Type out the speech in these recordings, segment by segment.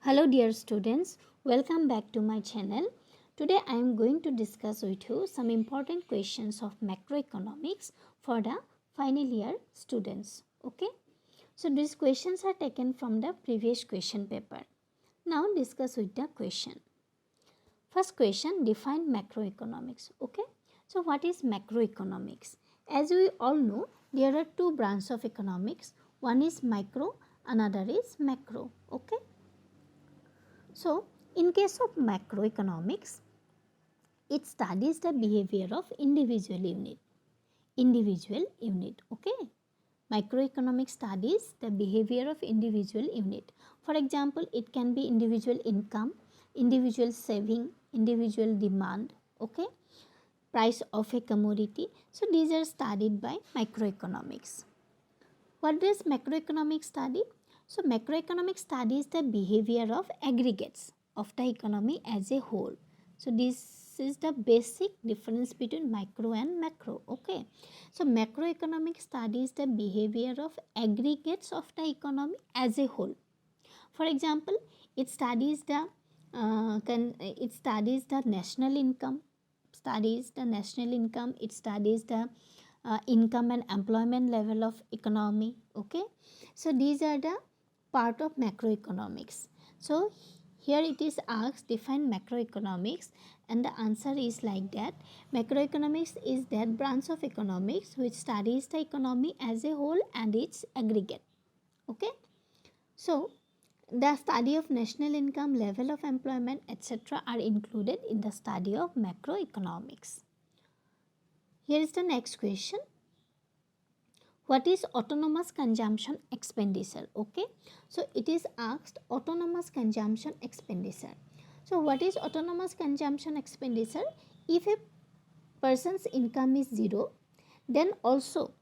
Hello dear students, welcome back to my channel. Today I am going to discuss with you some important questions of macroeconomics for the final year students. Okay, so these questions are taken from the previous question paper. Now discuss with the question. First question, define macroeconomics. Okay, so what is macroeconomics? As we all know, there are two branches of economics. One is micro, another is macro. Okay. So, in case of macroeconomics, it studies the behavior of individual unit. Okay. Microeconomics studies the behavior of individual unit. For example, it can be individual income, individual saving, individual demand, okay, price of a commodity. So, these are studied by microeconomics. What does macroeconomics study? So, macroeconomics studies the behavior of aggregates of the economy as a whole. So, this is the basic difference between micro and macro. Okay. So, macroeconomics studies the behavior of aggregates of the economy as a whole. For example, it studies the national income, it studies the income and employment level of economy. Okay, so these are the part of macroeconomics. So here it is asked, define macroeconomics, and the answer is like that. Macroeconomics is that branch of economics which studies the economy as a whole and its aggregate. Okay, so the study of national income, level of employment, etc. are included in the study of macroeconomics. Here is the next question. What is autonomous consumption expenditure? Okay, so it is asked autonomous consumption expenditure. So what is autonomous consumption expenditure? If a person's income is zero, then also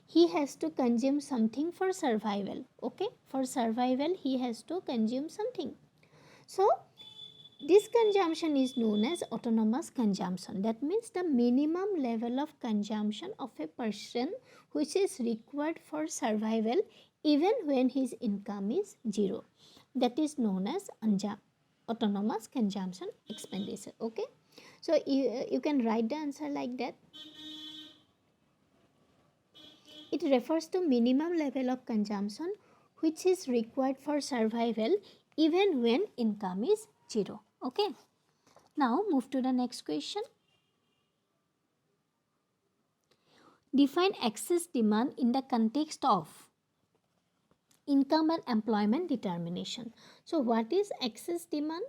he has to consume something for survival. Okay, for survival he has to consume something. So this consumption is known as autonomous consumption. That means the minimum level of consumption of a person which is required for survival even when his income is zero. That is known as autonomous consumption expenditure. Okay. So you can write the answer like that. It refers to minimum level of consumption which is required for survival even when income is zero. Okay. Now move to the next question. Define excess demand in the context of income and employment determination. So what is excess demand?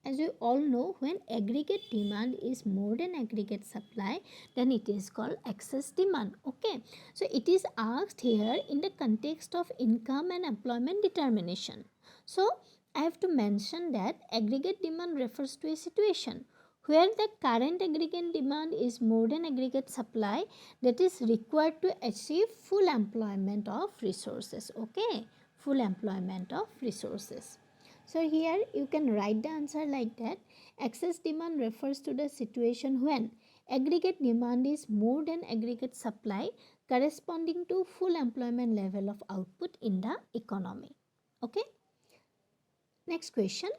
As you all know, when aggregate demand is more than aggregate supply, then it is called excess demand. Okay. So it is asked here in the context of income and employment determination. So I have to mention that aggregate demand refers to a situation where the current aggregate demand is more than aggregate supply that is required to achieve full employment of resources. Okay, full employment of resources. So here you can write the answer like that. Excess demand refers to the situation when aggregate demand is more than aggregate supply corresponding to full employment level of output in the economy. Okay. Next question.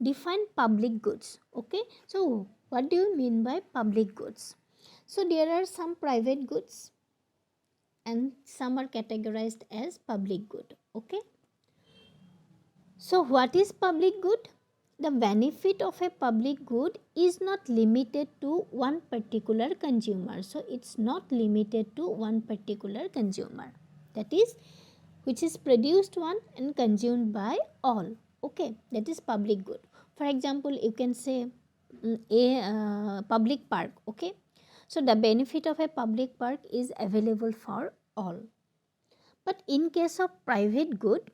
Define public goods. Okay, so what do you mean by public goods? So there are some private goods and some are categorized as public good. Okay, so what is public good? The benefit of a public good is not limited to one particular consumer. So it's not limited to one particular consumer, that is which is produced one and consumed by all. Okay, that is public good. For example, you can say a public park. Okay, so the benefit of a public park is available for all. But in case of private good,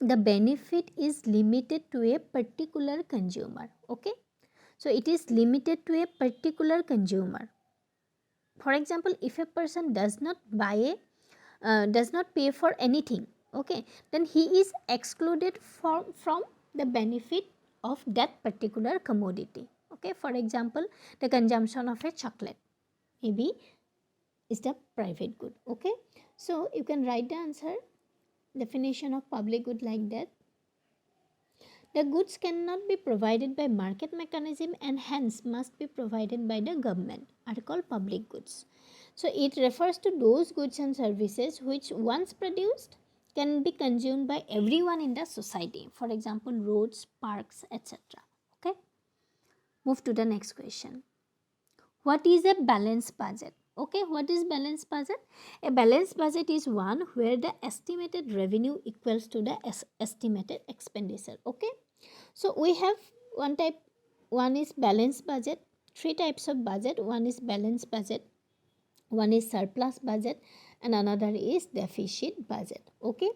the benefit is limited to a particular consumer. Okay, so it is limited to a particular consumer. For example, if a person does not pay for anything, okay, then he is excluded from the benefit of that particular commodity. Okay, for example, the consumption of a chocolate maybe is the private good. Okay, so you can write the answer definition of public good like that. The goods cannot be provided by market mechanism and hence must be provided by the government are called public goods. So it refers to those goods and services which once produced can be consumed by everyone in the society. For example, roads, parks, etc. Okay. Move to the next question. What is a balanced budget? Okay, what is balanced budget? A balanced budget is one where the estimated revenue equals to the estimated expenditure. Okay, so we have one is balanced budget, three types of budget. One is balanced budget, one is surplus budget, and another is deficit budget. Okay,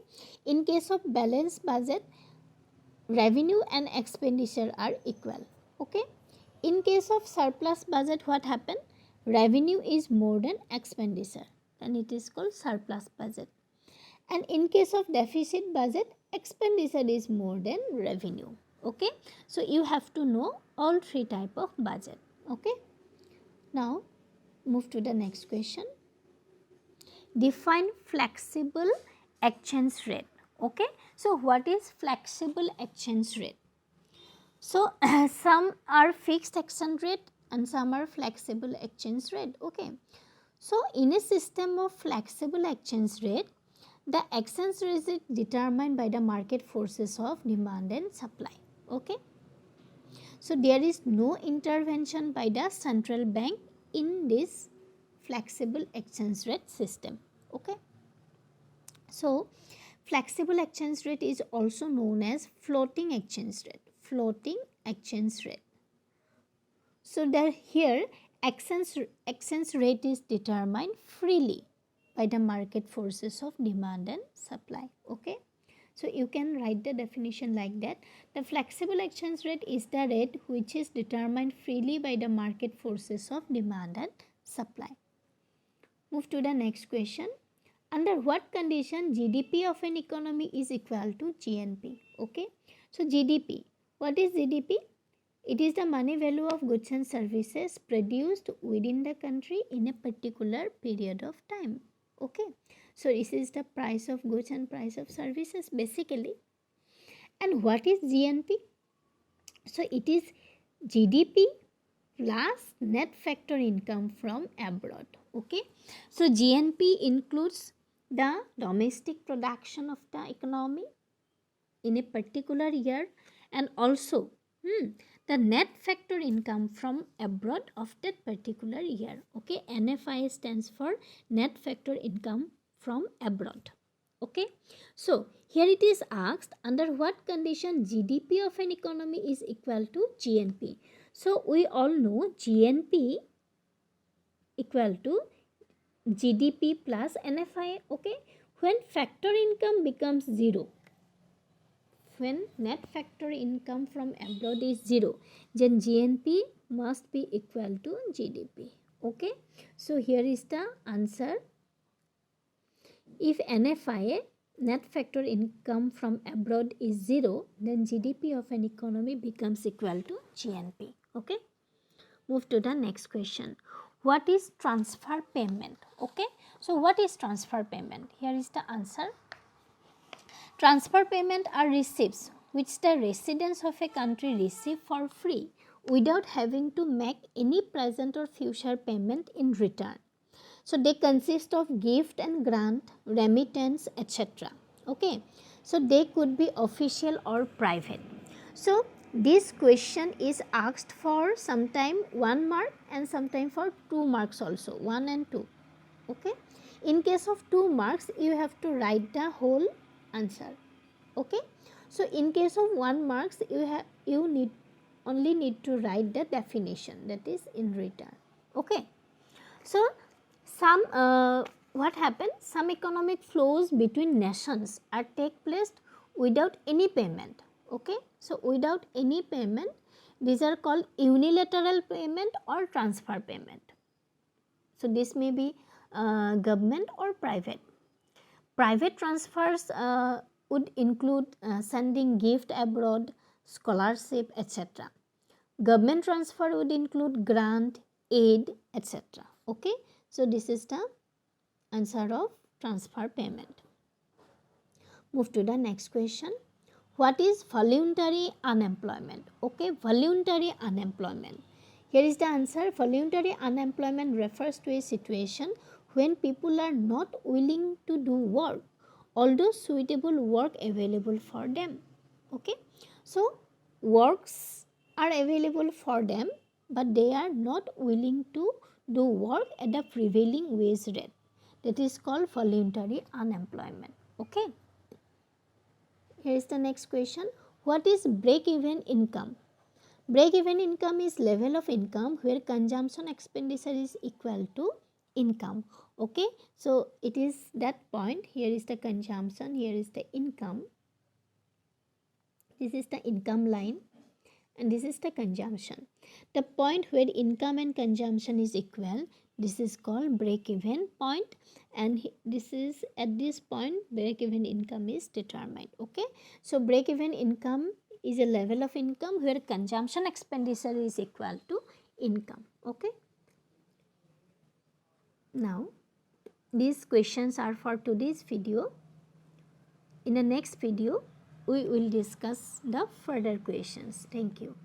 in case of balanced budget, revenue and expenditure are equal. Okay, in case of surplus budget, what happened? Revenue is more than expenditure and it is called surplus budget. And in case of deficit budget, expenditure is more than revenue. Okay, so you have to know all three type of budget. Okay, now move to the next question. Define flexible exchange rate. Okay, so what is flexible exchange rate? So some are fixed exchange rate and some are flexible exchange rate. Okay, so in a system of flexible exchange rate, the exchange rate is determined by the market forces of demand and supply. Okay, so there is no intervention by the central bank in this flexible exchange rate system. Okay, so flexible exchange rate is also known as floating exchange rate. Floating exchange rate. So that here exchange rate is determined freely by the market forces of demand and supply. Okay, so you can write the definition like that. The flexible exchange rate is the rate which is determined freely by the market forces of demand and supply. Move to the next question. Under what condition GDP of an economy is equal to GNP? Okay, so GDP, what is GDP? It is the money value of goods and services produced within the country in a particular period of time. Okay, so this is the price of goods and price of services basically. And what is GNP? So it is GDP plus net factor income from abroad. Okay, so GNP includes the domestic production of the economy in a particular year and also the net factor income from abroad of that particular year. Okay, NFI stands for net factor income from abroad. Okay, so here it is asked under what condition GDP of an economy is equal to GNP. So we all know GNP equal to GDP plus NFI. Okay, when factor income becomes zero, when net factor income from abroad is zero, then GNP must be equal to GDP. Okay, so here is the answer. If NFI, net factor income from abroad, is zero, then GDP of an economy becomes equal to GNP. Okay, move to the next question. What is transfer payment? Okay, so what is transfer payment? Here is the answer. Transfer payment are receipts which the residents of a country receive for free without having to make any present or future payment in return. So they consist of gift and grant, remittance, etc. Okay, so they could be official or private. So this question is asked for sometime 1 mark and sometime for 2 marks also, 1 and 2. Okay, in case of 2 marks you have to write the whole answer. Okay, so in case of 1 marks you only need to write the definition, that is in return. Okay, so some what happens, some economic flows between nations are take place without any payment. Okay, so without any payment, these are called unilateral payment or transfer payment. So this may be government or private. Private transfers would include sending gift abroad, scholarship, etc. Government transfer would include grant, aid, etc. Okay, so this is the answer of transfer payment. Move to the next question. What is voluntary unemployment? Okay, voluntary unemployment. Here is the answer. Voluntary unemployment refers to a situation when people are not willing to do work, although suitable work available for them. Okay, so works are available for them, but they are not willing to do work at the prevailing wage rate. That is called voluntary unemployment. Okay. Here is the next question. What is break-even income? Break-even income is level of income where consumption expenditure is equal to income. Okay, so it is that point. Here is the consumption, here is the income. This is the income line and this is the consumption. The point where income and consumption is equal, this is called break-even point, and this is at this point break-even income is determined. Okay, so break-even income is a level of income where consumption expenditure is equal to income. Okay, now these questions are for today's video. In the next video we will discuss the further questions. Thank you.